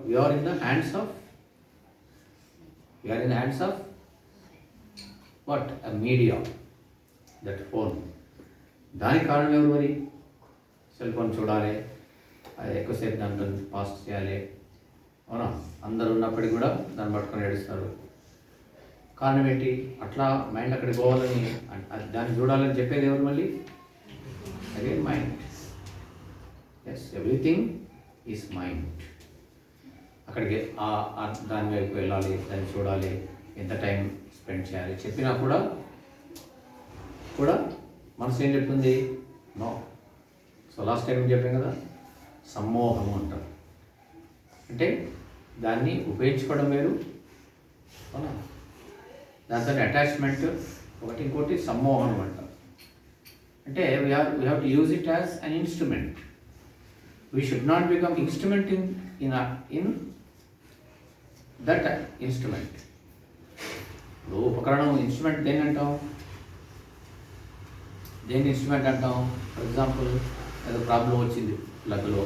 we are in the hands of what? A media, that phone. దానికి కారణం ఎవరు మరి? సెల్ ఫోన్ చూడాలి, అది ఎక్కువసేపు దాంట్లో పాస్ చేయాలి, అవునా? అందరు ఉన్నప్పటికీ కూడా దాన్ని పట్టుకొని ఏడుస్తారు. కారణం ఏంటి? అట్లా మైండ్ అక్కడికి పోవాలని, దాన్ని చూడాలని చెప్పేది ఎవరు మళ్ళీ? Again mind. Yes, everything is mind. అక్కడికి దాని వైపు వెళ్ళాలి, దాన్ని చూడాలి, ఎంత టైం స్పెండ్ చేయాలి చెప్పినా కూడా మనసు ఏం చెప్తుంది? నో. సో లాస్ట్ టైం చెప్పాం కదా, సమ్మోహం అంటారు. అంటే దాన్ని ఉపయోగించుకోవడం వేరు, అవునా? దాంతో అటాచ్మెంట్ ఒకటి, ఇంకోటి సమ్మోహనం అంటారు. అంటే we have to use it as an instrument. We should not become instrument in that instrument. ఇప్పుడు ఉపకరణం ఇన్స్ట్రుమెంట్ దేని అంటాం? దేని ఇన్స్ట్రుమెంట్ అంటాం? ఫర్ ఎగ్జాంపుల్, ఏదో ప్రాబ్లం వచ్చింది ప్లగ్లో,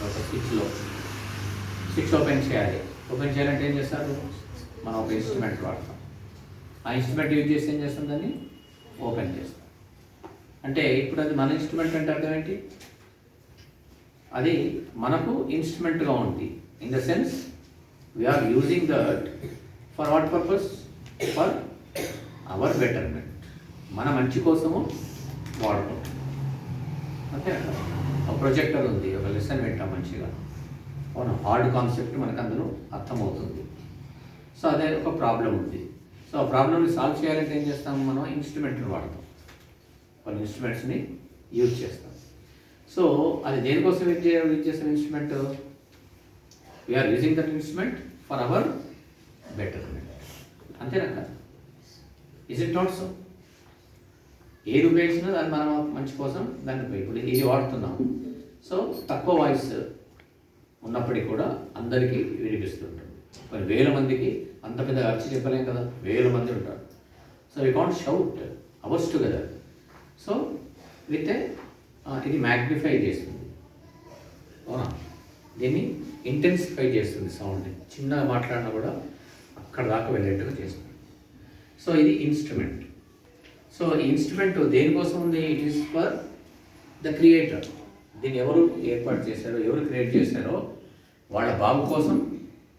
ఒక స్విచ్ ఓపెన్ చేయాలి. ఓపెన్ చేయాలంటే ఏం చేస్తారు? మనం ఒక ఇన్స్ట్రుమెంట్ వాడతాం. ఆ ఇన్స్ట్రుమెంట్ యూజ్ చేసి ఏం చేస్తాం? దాన్ని ఓపెన్ చేస్తాం. అంటే ఇప్పుడు అది మన ఇన్స్ట్రుమెంట్ అంటే అర్థం ఏంటి? అది మనకు ఇన్స్ట్రుమెంట్గా ఉంది. In the sense we are using that for what purpose? For our betterment. మన మంచి కోసము వాడతాం. అంతే. ఒక ప్రొజెక్టర్ ఉంది, ఒక లెసన్ వింటాం మంచిగా, అవునా? హార్డ్ కాన్సెప్ట్ మనకు అందులో అర్థమవుతుంది. సో అదే ఒక ప్రాబ్లం ఉంది. సో ఆ ప్రాబ్లమ్ని సాల్వ్ చేయాలంటే ఏం చేస్తాం? మనం ఇన్స్ట్రుమెంట్ని వాడతాం, కొన్ని ఇన్స్ట్రుమెంట్స్ని యూజ్ చేస్తాం. సో అది దేనికోసం యూజ్ చేసిన instrument? We are using that instrument for our betterment. అంతేనా కదా? Is it not so? ఏది ఉపయోగించినా దాన్ని మనం మంచి కోసం దాన్ని ఇప్పుడు ఇది వాడుతున్నాం. సో తక్కువ వాయిస్ ఉన్నప్పటికీ కూడా అందరికీ వినిపిస్తుంటుంది. కొన్ని వేల మందికి అంత పెద్ద అర్చి చెప్పలేం కదా, వేల మంది ఉంటారు. So we can't shout hours together. So with ఇది మ్యాగ్నిఫై చేస్తుంది, అవునా? దీన్ని ఇంటెన్సిఫై చేస్తుంది సౌండ్ని. చిన్నగా మాట్లాడినా కూడా అక్కడ దాకా వెళ్ళేట్టుగా చేస్తుంది. సో ఇది ఇన్స్ట్రుమెంట్. సో ఈ ఇన్స్ట్రుమెంట్ దేనికోసం ఉంది? It is for the creator. దీన్ని ఎవరు ఏర్పాటు చేశారో, ఎవరు క్రియేట్ చేశారో వాళ్ళ బాగు కోసం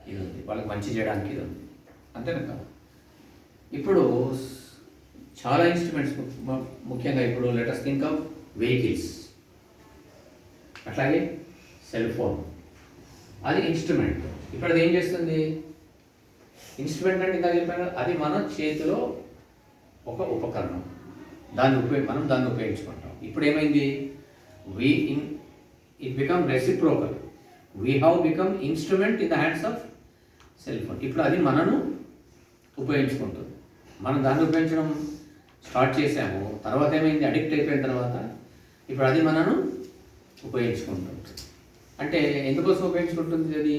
ఇది ఉంది, వాళ్ళకి మంచి చేయడానికి ఇది ఉంది. అంతేనా కదా? ఇప్పుడు చాలా ఇన్స్ట్రుమెంట్స్, ముఖ్యంగా ఇప్పుడు let us think of vehicles, అట్లాగే సెల్ ఫోన్, అది ఇన్స్ట్రుమెంట్. ఇప్పుడు అది ఏం చేస్తుంది? ఇన్స్ట్రుమెంట్ అంటే ఇంకా చెప్పాను, అది మన చేతిలో ఒక ఉపకరణం, మనం దాన్ని ఉపయోగించుకుంటాం. ఇప్పుడు ఏమైంది? It become reciprocal. We have become instrument in the hands of cell phone. ఇప్పుడు అది మనను ఉపయోగించుకుంటుంది. మనం దాన్ని ఉపయోగించడం స్టార్ట్ చేసాము, తర్వాత ఏమైంది? అడిక్ట్ అయిపోయిన తర్వాత ఇప్పుడు అది మనను ఉపయోగించుకుంటుంది. అంటే ఎందుకోసం ఉపయోగించుకుంటుంది? అది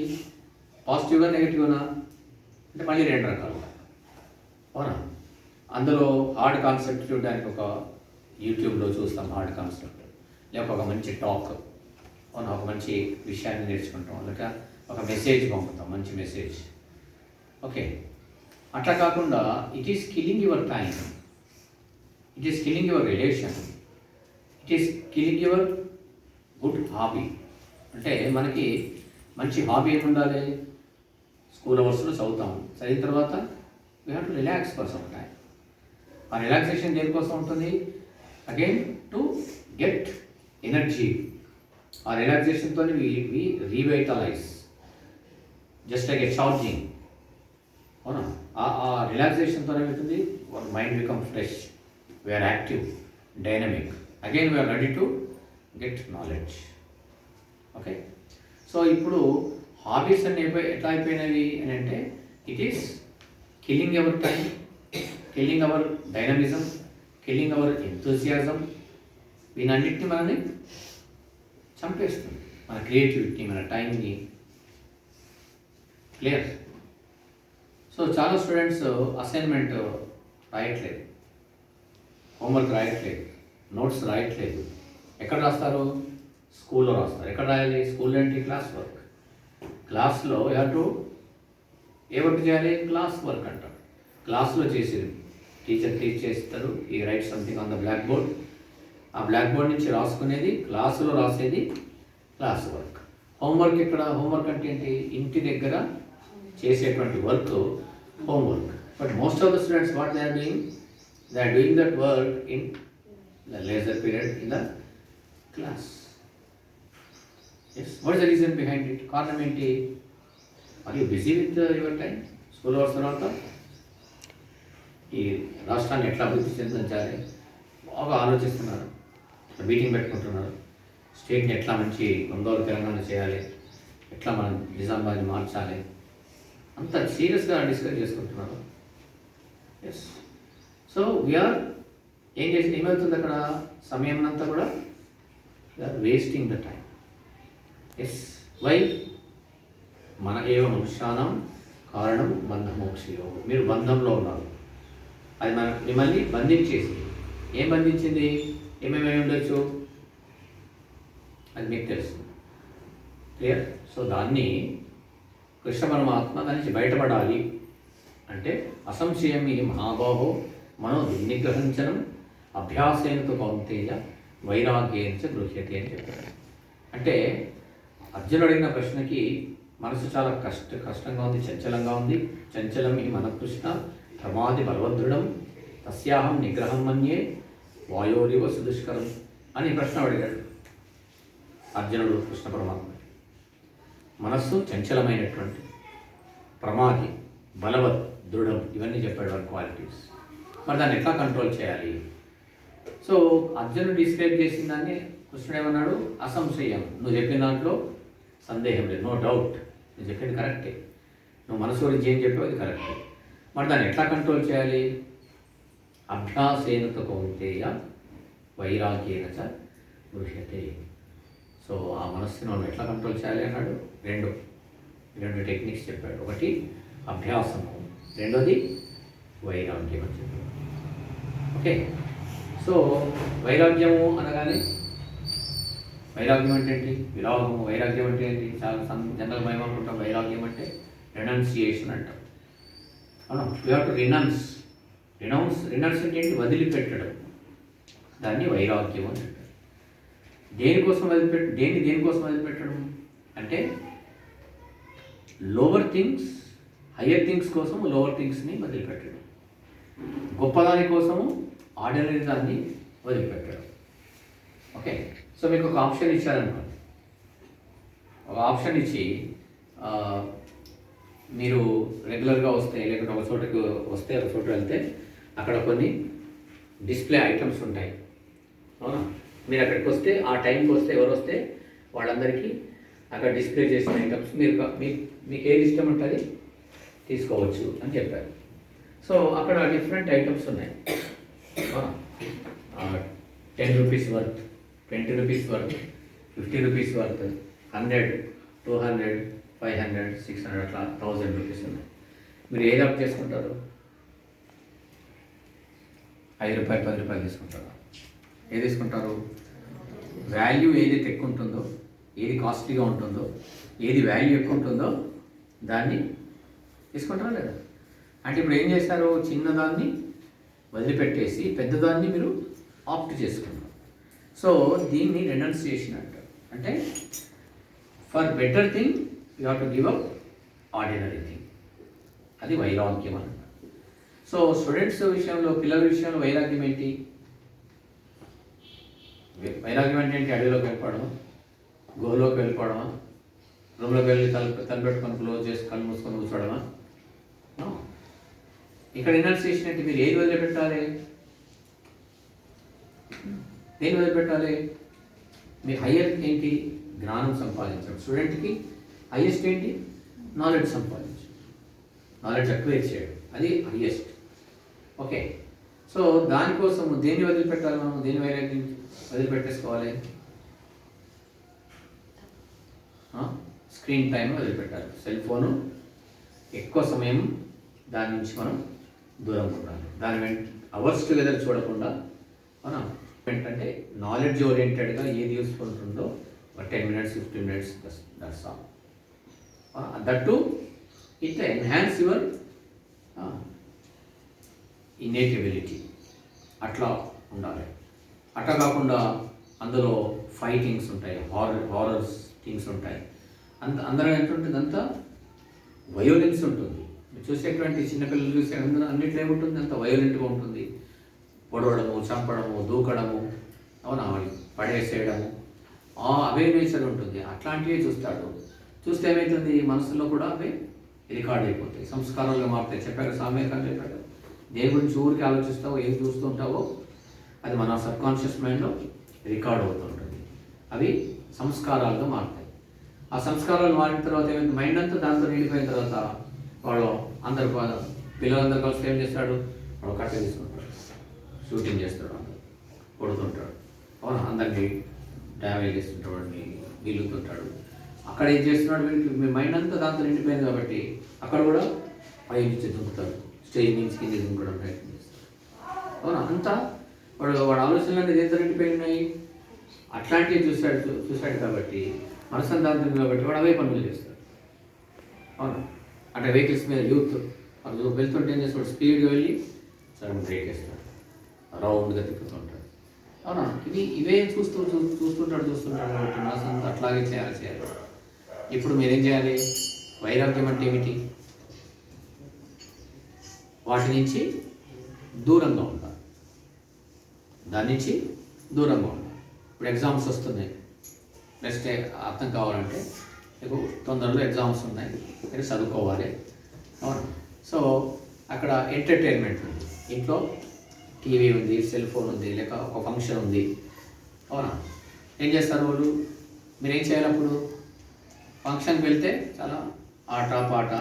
పాజిటివ్గా నెగిటివ్గా అంటే మళ్ళీ రెండు రకాలు, అవునా? అందులో హార్డ్ కాన్సెప్ట్ చూడడానికి ఒక యూట్యూబ్లో చూస్తాం హార్డ్ కాన్సెప్ట్, లేక ఒక మంచి టాక్, అవునా, ఒక మంచి విషయాన్ని నేర్చుకుంటాం, లేక ఒక మెసేజ్ పంపుతాం, మంచి మెసేజ్. ఓకే, అట్లా కాకుండా it is killing your time, it is killing your relation, it is killing your good hobby. అంటే మనకి మంచి హాబీ ఏమి ఉండాలి? స్కూల్ అవర్స్లో చదువుతాం, చదివిన తర్వాత we have to relax for some time. ఆ రిలాక్సేషన్ దేనికోసం ఉంటుంది? Again to get energy. ఆ రిలాక్సేషన్తో we revitalise, just like a charging, అవునా? ఆ రిలాక్సేషన్తో ఏమవుతుంది? One mind become fresh, we are active, dynamic, again we are ready to get knowledge. Okay, so ఇప్పుడు హాబీస్ అన్ని ఎట్లా అయిపోయినవి అని అంటే, it is killing our time, killing our dynamism, killing our enthusiasm. వీనన్నిటిని మనని చంపేస్తుంది, మన క్రియేటివిటీ, మన టైంని. క్లియర్? సో చాలా స్టూడెంట్స్ అసైన్మెంట్ రాయట్లేదు, హోంవర్క్ రాయట్లేదు, నోట్స్ రాయట్లేదు. ఎక్కడ రాస్తారు? స్కూల్లో రాస్తారు. ఎక్కడ రాయాలి? స్కూల్లో ఏంటి? Class work. క్లాస్లో టు ఏ వర్క్ చేయాలి? క్లాస్ వర్క్ అంటారు. క్లాస్లో చేసేది టీచర్ టీచ్ చేస్తారు. ఈ right something on the blackboard. ఆ బ్లాక్ బోర్డ్ నుంచి రాసుకునేది క్లాసులో రాసేది క్లాస్ వర్క్. హోంవర్క్ ఇక్కడ హోంవర్క్ అంటే ఏంటి? ఇంటి దగ్గర చేసేటువంటి work homework. But most of the students what they are doing? They are doing that work in the leisure period in the class. Yes, what is the reason behind it? కారణం ఏంటి? Are you busy with your time? School hours తర్వాత ఈ రాష్ట్రాన్ని ఎట్లా అభివృద్ధి చెందించాలి బాగా ఆలోచిస్తున్నారు. Meeting పెట్టుకుంటున్నారు. స్టేట్ని ఎట్లా మంచి బంగారు తెలంగాణ చేయాలి, ఎట్లా మనం నిజామాబాద్ని మార్చాలి, అంత సీరియస్గా డిస్కస్ చేసుకుంటున్నారు. ఎస్, సో వీఆర్ ఏమవుతుంది అక్కడ? సమయం అంతా కూడా we are wasting the time. Yes, why? మన ఏవ మనుష్యానం కారణం బంధమోక్షయోగం. మీరు బంధంలో ఉన్నారు. అది మిమ్మల్ని బంధించేసి, ఏం బంధించింది? ఏమేమి ఉండొచ్చు అది మీకు తెలుసు. క్లియర్? సో దాన్ని కృష్ణ పరమాత్మ దాని నుంచి బయటపడాలి అంటే అసంశయం ఈ మహాబాహో మనో దుర్నిగ్రహించడం అభ్యాసేనతో కౌంతేయ వైరాగ్యేంచ గృహ్యతే అని చెప్పారు. అంటే అర్జునుడు అడిగిన ప్రశ్నకి మనసు చాలా కష్టంగా ఉంది, చంచలంగా ఉంది. చంచలం ఈ మనకృష్ణ ప్రమాది బలవదృఢం తస్యాహం నిగ్రహం మన్యే వాయోరివ సుదుష్కరం అని ప్రశ్న అడిగాడు అర్జునుడు కృష్ణ పరమాత్మ. మనస్సు చంచలమైనటువంటి, ప్రమాది, బలవత్, దృఢం, ఇవన్నీ చెప్పాడు వారి క్వాలిటీస్. మరి దాన్ని ఎట్లా కంట్రోల్ చేయాలి? సో అర్జునుడు డిస్క్రైబ్ చేసిన దాన్ని కృష్ణుడు ఏమన్నాడు? అసంశయం. నువ్వు చెప్పిన దాంట్లో సందేహం లేదు, నో డౌట్. నువ్వు చెప్పింది కరెక్టే. నువ్వు మనసు గురించి ఏం చెప్పావు అది కరెక్టే. మరి దాన్ని ఎట్లా కంట్రోల్ చేయాలి? అభ్యాసేనతో కౌంతేయ వైరాగ్యేన చ గృహ్యతే. సో ఆ మనస్సును మనం ఎట్లా కంట్రోల్ చేయాలి అన్నాడు. రెండు టెక్నిక్స్ చెప్పాడు. ఒకటి అభ్యాసము, రెండోది వైరాగ్యం అని చెప్పాడు. ఓకే, సో వైరాగ్యము అనగానే వైరాగ్యం అంటే ఏంటి? విరాగము. వైరాగ్యం అంటే ఏంటి? చాలా జనరల్ భయం అనుకుంటాం. వైరాగ్యం అంటే రెనౌన్సియేషన్ అంటాం. అవును, you have to renounce. Renounce అంటే ఏంటి? వదిలిపెట్టడం. దాన్ని వైరాగ్యం అని చెప్పారు. దేనికోసం వదిలిపెట్టడం అంటే లోవర్ థింగ్స్ హయ్యర్ థింగ్స్ కోసం లోవర్ థింగ్స్ని వదిలిపెట్టడం, గొప్పదాని కోసము ఆర్డినరీ దాన్ని వదిలిపెట్టడం. ఓకే, సో మీకు ఒక ఆప్షన్ ఇచ్చారనుకోండి. ఒక ఆప్షన్ ఇచ్చి మీరు రెగ్యులర్గా వస్తే, లేకపోతే ఒక చోటకి వస్తే, ఒక చోట వెళ్తే అక్కడ కొన్ని డిస్ప్లే ఐటమ్స్ ఉంటాయి. అవునా? మీరు అక్కడికి వస్తే, ఆ టైంకి వస్తే, ఎవరు వస్తే వాళ్ళందరికీ అక్కడ డిస్ప్లే చేసిన ఐటమ్స్ మీకు ఏది ఇష్టం ఉంటుంది తీసుకోవచ్చు అని చెప్పారు. సో అక్కడ డిఫరెంట్ ఐటమ్స్ ఉన్నాయి. 10 rupees worth, 20 rupees worth, 50 rupees worth, 100, 200, 500, 600, అట్లా 1000 రూపీస్ ఉన్నాయి. మీరు ఏది అప్ చేసుకుంటారు? 5 రూపాయలు, 10 రూపాయలు తీసుకుంటారు. ఏది తీసుకుంటారు? వాల్యూ ఏదైతే ఎక్కువ ఉంటుందో, ఏది కాస్ట్లీగా ఉంటుందో, ఏది వాల్యూ ఎక్కువ ఉంటుందో దాన్ని తీసుకుంటారా లేదా? అంటే ఇప్పుడు ఏం చేస్తారు? చిన్నదాన్ని వదిలిపెట్టేసి పెద్దదాన్ని మీరు ఆప్ట్ చేసుకున్నారు. సో దీన్ని రెనౌన్సియేషన్ అంటారు. అంటే for better thing you have to give up ordinary thing. అది వైరాగ్యం అన్నమాట. సో స్టూడెంట్స్ విషయంలో, పిల్లల విషయంలో వైరాగ్యం ఏంటి? వైరాగ్యం అంటే ఏంటి? అడవిలోకి వెళ్ళిపోవడమా, గుహలోకి వెళ్ళిపోవడమా, రూమ్లోకి వెళ్ళి తలపెట్టుకొని క్లోజ్ చేసి కళ్ళు మూసుకొని కూర్చోవడమా? ఇక్కడ రెనౌన్సియేషన్ అంటే మీరు ఏది వదిలిపెట్టాలి? దేని వదిలిపెట్టాలి? మీ హయ్యర్ ఏంటి? జ్ఞానం సంపాదించడం. స్టూడెంట్కి హయ్యెస్ట్ ఏంటి? నాలెడ్జ్ సంపాదించడం, నాలెడ్జ్ అక్వైర్ చేయడం, అది హయ్యెస్ట్. ఓకే, సో దానికోసం దేన్ని వదిలిపెట్టాలి? మనం దేని వైరాగ్యం వదిలిపెట్టేసుకోవాలి? స్క్రీన్ టైం వదిలిపెట్టాలి. సెల్ ఫోను ఎక్కువ సమయం దాని నుంచి మనం దూరం ఉండాలి. దాని అవర్స్ టుగెదర్ చూడకుండా మనం ఏంటంటే నాలెడ్జ్ ఓరియంటెడ్గా ఏది యూస్ఫుల్ ఉంటుందో 10 minutes, 15 minutes, that's all. That to it enhance your innate ability. అట్లా ఉండాలి. అట్లా కాకుండా అందులో ఫైటింగ్స్ ఉంటాయి, హారర్స్ థింగ్స్ ఉంటాయి. అందరూ ఏంటంటుంది, అంతా వయోలెన్స్ ఉంటుంది. చూసేటువంటి చిన్నపిల్లలు చూసే అన్నింటిలో ఏముంటుంది, అంత వయోలెంట్గా ఉంటుంది. పొడవడము, చంపడము, దూకడము, అవునా, పడేసేయడము, అవే నేచర్ ఉంటుంది. అట్లాంటివే చూస్తాడు. చూస్తే ఏమవుతుంది, మనసులో కూడా అవే రికార్డ్ అయిపోతాయి, సంస్కారాలుగా మారుతాయి. చెప్పారు సామ్యకం చెప్పాడు, దేని గురించి ఊరికి ఆలోచిస్తావో, ఏం చూస్తూ ఉంటావో అది మన సబ్కాన్షియస్ మైండ్లో రికార్డ్ అవుతుంటుంది. అవి సంస్కారాలుగా మారుతాయి. ఆ సంస్కారాలు మారిన తర్వాత ఏమైంది, మైండ్ అంతా దాంతో నిండిపోయిన తర్వాత వాళ్ళు అందరు పిల్లలందరూ కలిసి ఏం చేస్తాడు, వాడు కట్ట తీసుకుంటాడు, షూటింగ్ చేస్తాడు, అందరు కొడుతుంటాడు, అవును, అందరినీ డ్యామేజ్ చేస్తుంటాడు, వాడిని గిల్లుతుంటాడు. అక్కడ ఏం చేస్తున్నాడు, వీడికి మీ మైండ్ అంతా దాంతో నిండిపోయింది కాబట్టి అక్కడ కూడా పై నుంచి దుంకుతాడు, స్టేజ్ నుంచి కింద దుంకడం ప్రయత్నం చేస్తాడు. అవునా, అంతా వాడు ఆలోచనలు అనేది ఎంత నిండిపోయినాయి, అట్లాంటివి చూశాడు కాబట్టి మనసంతాంతం కాబట్టి వాడు అవే పనులు చేస్తాడు. అవును, అంటే వెహికల్స్ మీద యూత్ వాడు వెళ్తుంటే ఏం చేస్తాడు, స్పీడ్గా వెళ్ళి సడన్ బ్రేక్ వేస్తాడు, రౌండ్గా తిప్పుతుంటాడు. అవునా, ఇవే చూస్తుంటాడు కాబట్టి మనసంతా అట్లాగే చేయాలి. ఇప్పుడు మీరేం చేయాలి, వైరాగ్యం అంటే ఏమిటి, వాటి నుంచి దూరంగా ఉండాలి, దాని నుంచి దూరంగా ఉండాలి. ఇప్పుడు ఎగ్జామ్స్ వస్తున్నాయి, నెక్స్ట్ అర్థం కావాలంటే మీకు తొందరలో ఎగ్జామ్స్ ఉన్నాయి, మీరు చదువుకోవాలి. అవును, సో అక్కడ ఎంటర్టైన్మెంట్ ఉంది, ఇంట్లో టీవీ ఉంది, సెల్ ఫోన్ ఉంది, లేక ఒక ఫంక్షన్ ఉంది. అవునా, ఏం చేస్తారు వాళ్ళు, మీరేం చేయాలి అప్పుడు, ఫంక్షన్కి వెళ్తే చాలా ఆట పాట,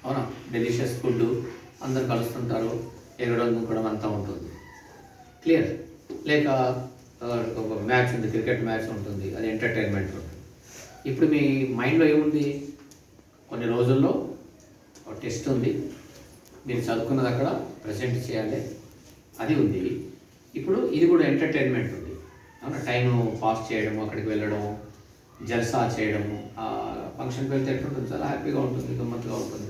అవునా, డెలిషియస్ ఫుడ్, అందరు కలుస్తుంటారు, ఎగడం దుంకడం అంతా ఉంటుంది, క్లియర్. లేక ఒక మ్యాచ్ ఉంది, క్రికెట్ మ్యాచ్ ఉంటుంది, అది ఎంటర్టైన్మెంట్ ఉంటుంది. ఇప్పుడు మీ మైండ్లో ఏముంది, కొన్ని రోజుల్లో ఒక టెస్ట్ ఉంది, మీరు చదువుకున్నది అక్కడ ప్రజెంట్ చేయాలి, అది ఉంది. ఇప్పుడు ఇది కూడా ఎంటర్టైన్మెంట్ ఉంది, అవునా, టైం పాస్ చేయడము, అక్కడికి వెళ్ళడం, జల్సా చేయడము, ఫంక్షన్కి వెళ్తే ఎట్లుంటుంది, చాలా హ్యాపీగా ఉంటుంది, గమ్మత్తుగా ఉంటుంది.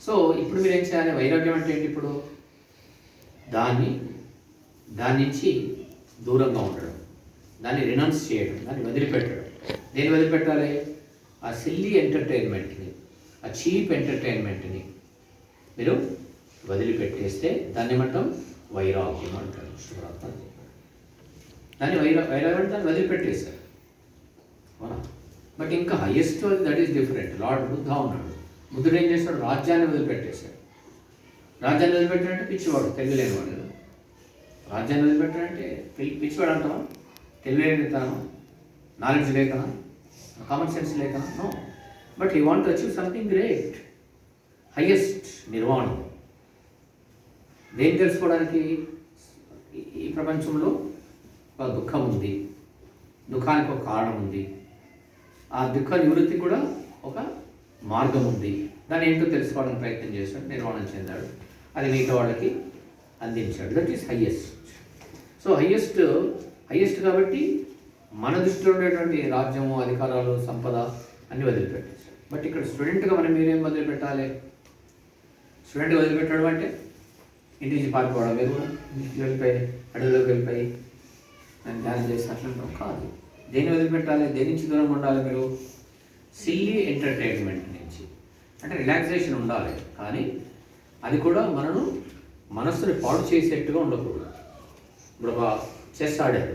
సో ఇప్పుడు మీరు ఏం చేయాలి, వైరాగ్యం అంటే ఏంటి, ఇప్పుడు దాని నుంచి దూరంగా ఉండడం, దాన్ని రినౌన్స్ చేయడం, దాన్ని వదిలిపెట్టడం. దేన్ని వదిలిపెట్టాలి, ఆ సిల్లీ ఎంటర్టైన్మెంట్ని, ఆ చీప్ ఎంటర్టైన్మెంట్ని మీరు వదిలిపెట్టేస్తే దాన్ని ఏమంటాం, వైరాగ్యం అంటారు. దాన్ని వైరాగ్యం దాన్ని వదిలిపెట్టేశారు. అవునా, బట్ ఇంకా highest that is different. Lord Buddha ఉన్నాడు, బుద్ధుడు ఏం చేస్తాడు, రాజ్యాన్ని వదిలిపెట్టేశాడు. రాజ్యాన్ని వదిలిపెట్టాడంటే పిచ్చివాడు, తెలియలేనివాడు కదా. రాజ్యాన్ని వదిలిపెట్టాడంటే పిచ్చివాడు అంటావా, తెలియలేనితనం, నాలెడ్జ్ లేకనా, కామన్ సెన్స్ లేకనా, no. But he want to achieve something great, highest నిర్వాణం. దేన్ని తెలుసుకోవడానికి, ఈ ప్రపంచంలో ఒక దుఃఖం ఉంది, దుఃఖానికి ఒక కారణం ఉంది, ఆ దుఃఖ నివృత్తి కూడా ఒక మార్గం ఉంది. దాన్ని ఏంటో తెలుసుకోవడానికి ప్రయత్నం చేశాడు, నిర్మాణం చెందాడు, అది మిగతా వాళ్ళకి అందించాడు. That is highest. So highest కాబట్టి మన దృష్టిలో ఉండేటువంటి రాజ్యము, అధికారాలు, సంపద అన్నీ వదిలిపెట్టేశాడు. బట్ ఇక్కడ స్టూడెంట్గా మనం మీరేం వదిలిపెట్టాలి, స్టూడెంట్గా వదిలిపెట్టడం అంటే ఇంటి నుంచి పారిపోవడం, మీరు వెళ్ళిపోయి అడవిలోకి వెళ్ళిపోయి నేను ధ్యానం చేసి అట్లా కాదు. దేన్ని వదిలిపెట్టాలి, దేని నుంచి దూరంగా ఉండాలి మీరు, సిల్లీ ఎంటర్టైన్మెంట్ నుంచి. అంటే రిలాక్సేషన్ ఉండాలి, కానీ అది కూడా మనసుని పాడు చేసేట్టుగా ఉండకూడదు. ఇప్పుడు ఒక చెస్ ఆడారు,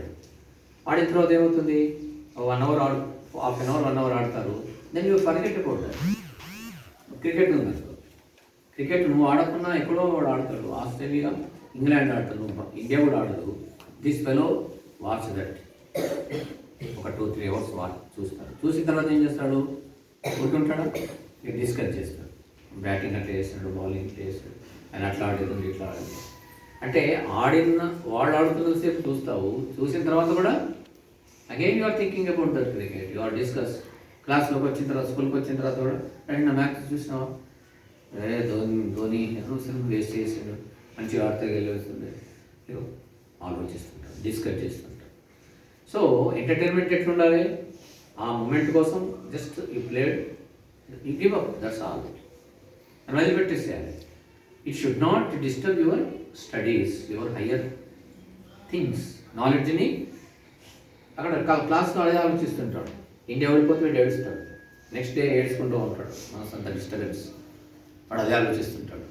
ఆడిన తర్వాత ఏమవుతుంది, 1 hour half an hour 1 hour ఆడతారు, then you forget about that. Cricket ఉంది, క్రికెట్ నువ్వు ఆడకున్నా ఎక్కడో వాడు ఆడతాడు, ఆస్ట్రేలియా, ఇంగ్లాండ్ ఆడతాడు, ఇండియా కూడా ఆడదు. దిస్ ఫెలో వాచ్ దట్, ఒక 2-3 hours చూస్తాడు. చూసిన తర్వాత ఏం చేస్తాడు, కొట్టుకుంటాడా, డిస్కస్ చేస్తాడు, బ్యాటింగ్ అట్లా చేస్తాడు, బౌలింగ్ ఇట్లా చేస్తాడు, ఆయన అట్లా ఆడేది ఇట్లా ఆడేది. అంటే వాళ్ళు ఆడుతున్నంతసేపు చూస్తావు, చూసిన తర్వాత కూడా again you are thinking about that cricket, you are discuss. క్లాస్లోకి వచ్చిన తర్వాత, స్కూల్కి వచ్చిన తర్వాత కూడా నా మ్యాచ్ చూసినావా, ధోని వేస్ట్ చేసాడు, మంచిగా ఆడితే గెలిస్తుంది, ఆలోచిస్తుంటాడు, డిస్కస్ చేస్తుంటాడు. సో ఎంటర్టైన్మెంట్ ఎట్లుండాలి, ఆ మూమెంట్ కోసం just you played You give up, that's all. And వదిలిపెట్టేసేయాలి. It should not disturb your studies, your higher things. నాలెడ్జ్ని అక్కడ క్లాస్లో అదే ఆలోచిస్తుంటాడు. ఇండియా ఓడిపోతే వీడు ఏడుస్తాడు, నెక్స్ట్ డే ఏడ్చుకుంటూ ఉంటాడు, మనసు అంత డిస్టర్బెన్స్, వాడు అదే ఆలోచిస్తుంటాడు.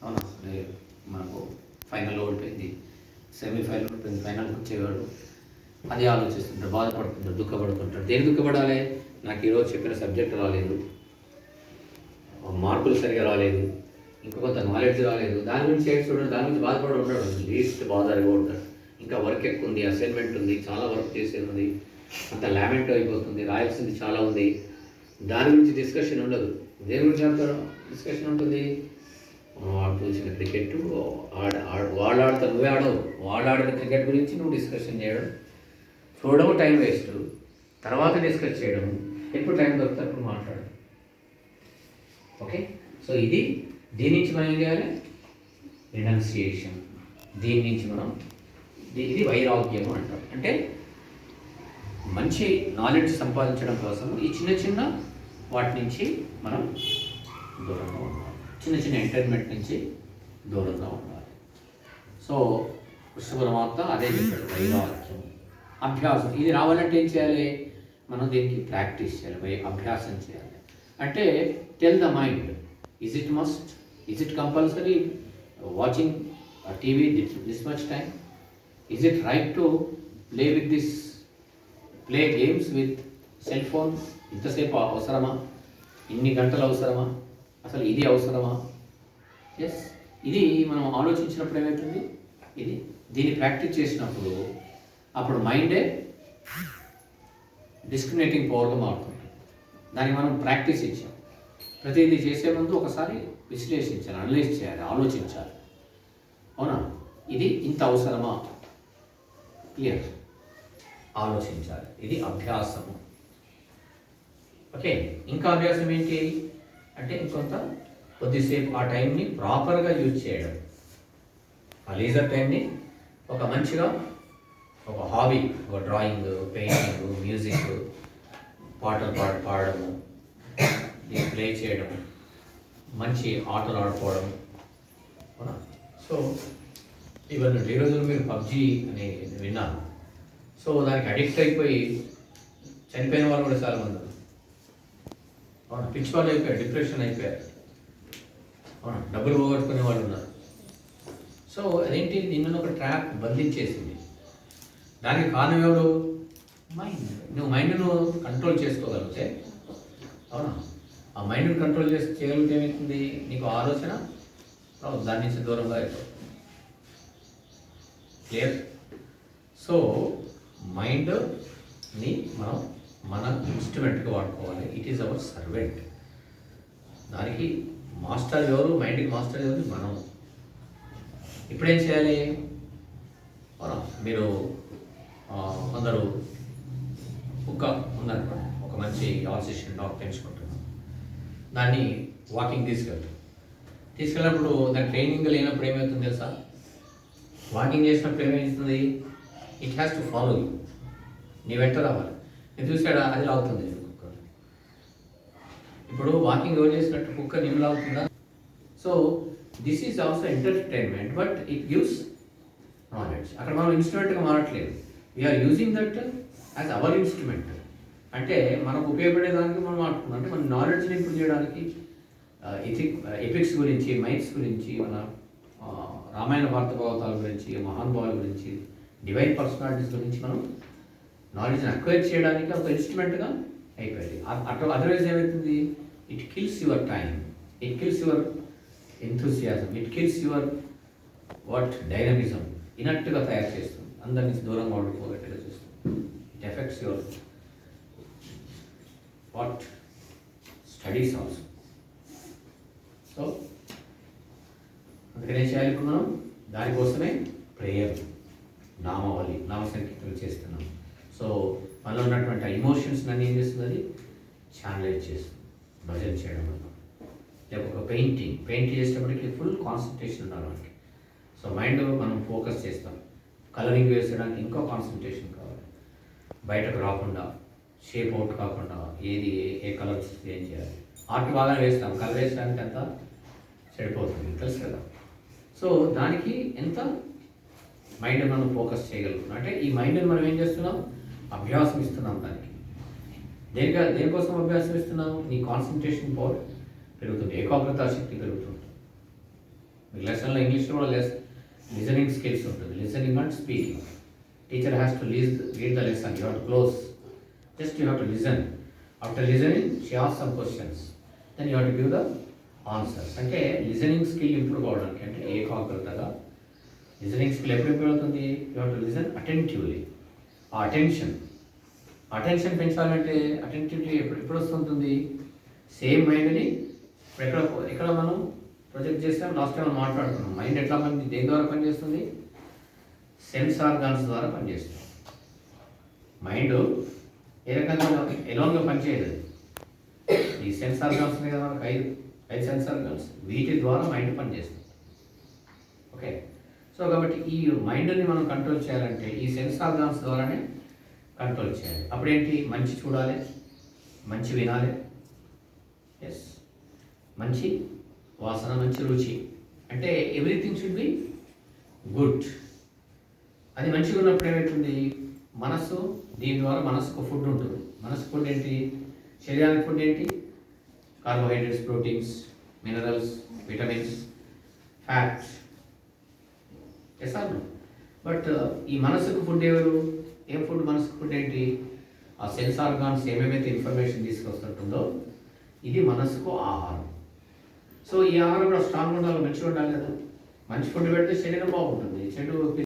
అవునా, మనకు ఫైనల్ ఓడిపోయింది, సెమీఫైనల్ ఓడిపోయింది, ఫైనల్కి వచ్చేవాడు అదే ఆలోచిస్తుంటాడు, బాధపడుతుంటాడు, దుఃఖపడుతుంటాడు. దేని దుఃఖపడాలి? నాకు ఈరోజు చెప్పిన సబ్జెక్ట్ రాలేదు, మార్కులు సరిగా రాలేదు, ఇంకా కొంత నాలెడ్జ్ రాలేదు, దాని గురించి చూడండి, దాని గురించి బాధపడి ఉంటాడు. లీస్ట్ బాధగా ఉంటాడు. ఇంకా వర్క్ ఎక్కువ ఉంది, అసైన్మెంట్ ఉంది, చాలా వర్క్ చేసేది ఉంది, అంత లామెంట్ అయిపోతుంది, రాయాల్సింది చాలా ఉంది, దాని గురించి డిస్కషన్ ఉండదు. దేని గురించి ఆడతారు డిస్కషన్ ఉంటుంది? వాడు చూసిన క్రికెట్, వాళ్ళు ఆడతారు, నువ్వే ఆడవు, వాళ్ళు ఆడిన క్రికెట్ గురించి నువ్వు డిస్కషన్ చేయడం, చూడడం టైం వేస్ట్, తర్వాత డిస్కస్ చేయడం, ఎప్పుడు టైం దొరుకుతుంది అప్పుడు మాట్లాడడం. ఓకే, సో ఇది దీని నుంచి మనం ఏం చేయాలి? రినౌన్సియేషన్. దీని నుంచి మనం ఇది వైరాగ్యము అంటాం. అంటే మంచి నాలెడ్జ్ సంపాదించడం కోసం ఈ చిన్న చిన్న వాటి నుంచి మనం దూరంగా ఉండాలి, చిన్న చిన్న ఎంటర్టైన్మెంట్ నుంచి దూరంగా ఉండాలి. సో కృష్ణ పరమాత్మ అదే చెప్పాడు, వైరాగ్యం, అభ్యాసం. ఇది రావాలంటే ఏం చేయాలి? మనం దీనికి ప్రాక్టీస్ చేయాలి, అభ్యాసం చేయాలి. అంటే tell the mind, is it must, is it compulsory watching TV this much time? Is it right to play games with cell phone? ఇంతసేపు అవసరమా? ఇన్ని గంటలు అవసరమా? అసలు ఇది అవసరమా? ఎస్, ఇది మనం ఆలోచించినప్పుడు ఏమవుతుంది? దీన్ని ప్రాక్టీస్ చేసినప్పుడు అప్పుడు మైండే డిస్క్రిమినేటింగ్ పవర్గా మారుతుంది. దానికి మనం ప్రాక్టీస్ ఇచ్చాం. ప్రతిదీ చేసే ముందు ఒకసారి విశ్లేషించాలి, అనలైజ్ చేయాలి, ఆలోచించాలి. అవునా, ఇది ఇంత అవసరమా? క్లియర్, ఆలోచించాలి. ఇది అభ్యాసము. ఓకే, ఇంకా అభ్యాసం ఏంటి అంటే ఇంకొంత కొద్దిసేపు ఆ టైంని ప్రాపర్గా యూజ్ చేయడం, ఆ లీజర్ టైంని ఒక మంచిగా ఒక హాబీ, ఒక డ్రాయింగ్, పెయింటింగ్, మ్యూజిక్, పాటలు పాడడము, ప్లే చేయడం, మంచి ఆటలు ఆడుకోవడం. సో ఇవన్నీ ఈ రోజుల్లో మీరు పబ్జీ అని విన్నాను. సో దానికి అడిక్ట్ అయిపోయి చనిపోయిన వాళ్ళు కూడా చాలా మంది. అవునా, పిచ్చి వాళ్ళు అయిపోయారు, డిప్రెషన్ అయిపోయారు. అవునా, డబ్బులు పోగొట్టుకునే వాళ్ళు ఉన్నారు. సో అదేంటి, నిన్ను ఒక ట్రాప్ బంధించేసింది. దానికి కారణం ఎవరు? మైండ్. నువ్వు మైండ్ను కంట్రోల్ చేసుకోగలిగితే, అవునా, ఆ మైండ్ని కంట్రోల్ చేయగలిగితే ఏమవుతుంది? నీకు ఆలోచన దాని నుంచి దూరంగా అయిపోతుంది. క్లియర్? సో మైండ్ని మనం మన ఇన్స్ట్రుమెంట్గా వాడుకోవాలి. It is our servant. దానికి మాస్టర్ ఎవరు? మైండ్కి మాస్టర్ ఎవరు? మనం. ఇప్పుడేం చేయాలి? మీరు కొందరు కుక్క ఉందనుకోండి, ఒక మంచి ఆల్సిషన్ డాగ్ పెంచుకుంటున్నాం, దాన్ని వాకింగ్ తీసుకెళ్ళినప్పుడు దాని ట్రైనింగ్ లేనప్పుడు ఏమవుతుంది తెలుసా? వాకింగ్ చేసినప్పుడు ఏమవుతుంది? It has to follow you, నీ వెంట రావాలి. నేను చూసాడా, అది లాగుతుంది కుక్క. ఇప్పుడు వాకింగ్ ఎవరు చేసినట్టు కుక్క నిన్ను లాగుతుందా? So this is also entertainment, but it gives knowledge. అక్కడ మనం ఇన్స్ట్రుమెంట్గా మారట్లేదు, we are using that as our instrument. అంటే మనకు ఉపయోగపడేదానికి మనం వాడుతున్నాం. అంటే మన నాలెడ్జ్ని ఇంప్రూవ్ చేయడానికి ఎపిక్స్ గురించి, మైత్స్ గురించి, మన రామాయణ భారత భాగవతాల గురించి, మహానుభావుల గురించి, డివైన్ పర్సనాలిటీస్ గురించి మనం నాలెడ్జ్ని అక్వైర్ చేయడానికి ఒక ఇన్స్ట్రుమెంట్గా అయిపోయింది. అదర్వైజ్ ఏమవుతుంది? It kills your time, it kills your enthusiasm, it kills your dynamism. ఇనట్టుగా తయారు చేస్తుంది, అందరి నుంచి దూరంగా ఓడిపోగట్టుగా చేస్తుంది. It effects your studies also. So అందుకనే చేయాలి ఇప్పుడు మనం? దానికోసమే ప్రేయర్, నామావళి, నామ సంకీర్తనలు చేస్తున్నాం. సో మనలో ఉన్నటువంటి ఆ ఇమోషన్స్ అన్నీ ఏం చేస్తుంది? అది ఛానలైజ్ చేస్తుంది భజన చేయడం వల్ల. లేకపోతే ఒక పెయింట్ చేసేటప్పటికి ఫుల్ కాన్సన్ట్రేషన్ ఉండాలి మనకి. సో మైండ్ మనం ఫోకస్ చేస్తాం. కలరింగ్ వేసేయడానికి ఇంకా కాన్సన్ట్రేషన్ కావాలి. బయటకు రాకుండా, షేప్ అవుట్ కాకుండా, ఏ కలర్స్ ఏం చేయాలి, ఆర్ట్ బాగా వేస్తాం, కలర్ వేసడానికి అంతా చెడిపోతుంది, తెలుసు కదా. సో దానికి ఎంత మైండ్ మనం ఫోకస్ చేయగలుగుతున్నాం అంటే ఈ మైండ్ని మనం ఏం చేస్తున్నాం, అభ్యాసం ఇస్తున్నాం దానికి. దేనికోసం అభ్యాసం ఇస్తున్నాం, నీ కాన్సన్ట్రేషన్ పవర్ పెరుగుతుంది, ఏకాగ్రత శక్తి పెరుగుతుంది. మీ లెసన్లో ఇంగ్లీష్లో కూడా లిజనింగ్ స్కిల్స్ ఉంటుంది, listening and speaking. Teacher has to read the lesson, you have to close, just you have to listen. After listening, she asks some questions, then you have to give the answers. అంటే listening skill improve అవడానికి అంటే ఏకాగ్రతగా listening skill ఎప్పుడు improve అవుతుంది, you have to listen attentively. ఆ attention పెంచాలంటే అటెంటివిటీ ఎప్పుడు వస్తుంటుంది, same మైండ్ని ఎక్కడ మనం ప్రొజెక్ట్ చేస్తాం. లాస్ట్ టైం మనం మాట్లాడుకున్నాం, మైండ్ ఎట్లా దేని ద్వారా పనిచేస్తుంది, సెన్స్ ఆర్గాన్స్ ద్వారా పనిచేస్తుంది. మైండ్ ఏ రకంగా ఎలోన్గా పనిచేయదు. ఈ సెన్స్ ఆర్గాన్స్ ఉన్నాయి కదా మనకు ఐదు సెన్స్ ఆర్గాన్స్, వీటి ద్వారా మైండ్ పనిచేస్తుంది. ఓకే, సో కాబట్టి ఈ మైండ్ని మనం కంట్రోల్ చేయాలంటే ఈ సెన్స్ ఆర్గాన్స్ ద్వారానే కంట్రోల్ చేయాలి. అప్పుడేంటి, మంచి చూడాలి, మంచి వినాలి, ఎస్, మంచి వాసన, మంచి రుచి, అంటే ఎవ్రీథింగ్ షుడ్ బి గుడ్. అది మంచిగా ఉన్నప్పుడు ఏమవుతుంది, మనసు, దీని ద్వారా మనసుకు ఫుడ్ ఉంటుంది. మనసు ఫుడ్ ఏంటి, శరీరానికి ఫుడ్ ఏంటి, carbohydrates, proteins, minerals, vitamins, fats, yes or no. But ఈ మనసుకు ఫుడ్ ఎవరు, ఏం ఫుడ్, మనసుకు ఫుడ్ ఏంటి, ఆ సెన్స్ ఆర్గాన్స్ ఏమేమైతే ఇన్ఫర్మేషన్ తీసుకొస్తుంటుందో ఇది మనసుకు ఆహారం. సో ఈ ఆహారం కూడా స్ట్రాంగ్ ఉండాలి, మంచిగా ఉండాలి కదా. మంచి ఫుడ్ పెడితే శరీరం బాగుంటుంది, చెడు